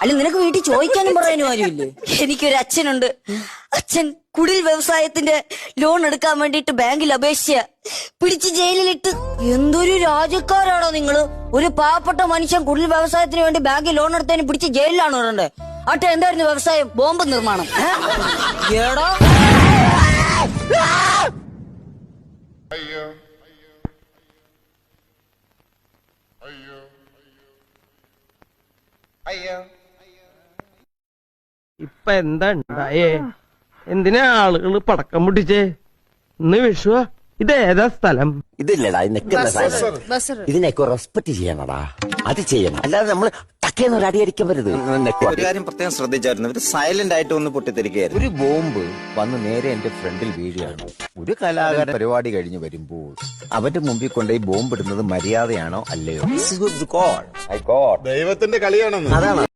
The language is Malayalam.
അല്ല നിനക്ക് വീട്ടിൽ ചോദിക്കാനും പറയാനും ആരുമില്ലേ? എനിക്കൊരു അച്ഛനുണ്ട്. അച്ഛൻ കുടിൽ വ്യവസായത്തിന്റെ ലോൺ എടുക്കാൻ വേണ്ടിട്ട് ബാങ്കിൽ അപേക്ഷിച്ച പിടിച്ച് ജയിലിലിട്ട്. എന്തൊരു രാജ്യക്കാരാണോ നിങ്ങള്? ഒരു പാവപ്പെട്ട മനുഷ്യൻ കുടിൽ വ്യവസായത്തിന് വേണ്ടി ബാങ്കിൽ ലോൺ എടുത്തതിന് പിടിച്ച് ജയിലിലാണ് വരണ്ടേ? ആട്ടെ എന്തായിരുന്നു വ്യവസായം? ബോംബ് നിർമ്മാണം. ഏടാ ഇപ്പൊ എന്താ ഉണ്ടായേ? എന്തിനാ ആളുകള് പടക്കം പൊട്ടിച്ചേ? ഇന്ന് വിഷുവാ. ഇതേതാ സ്ഥലം? ഇതില്ലടാ നിൽക്കുന്ന സാധനം. ഇതിനൊക്കെ റെസ്പെക്ട് ചെയ്യണടാ. അത് ചെയ്യണം, അല്ലാതെ നമ്മള് ടക്കേന്ന് ഒരു അടിയടിക്കാൻ വരുത്. ഒരു കാര്യം പ്രത്യേകം ശ്രദ്ധിച്ചായിരുന്നു, ഇവര് സൈലന്റ് ആയിട്ട് ഒന്ന് പൊട്ടിത്തെറിക്കുകയായിരുന്നു. ഒരു ബോംബ് വന്ന് നേരെ എന്റെ ഫ്രണ്ടിൽ വീഴുകയാണ്. ഒരു കലാകാരൻ പരിപാടി കഴിഞ്ഞ് വരുമ്പോൾ അവന്റെ മുമ്പിൽ കൊണ്ടുപോയി ബോംബ് ഇടുന്നത് മര്യാദയാണോ അല്ലയോ? ദൈവത്തിന്റെ കളിയാണെന്ന്. അതാണ്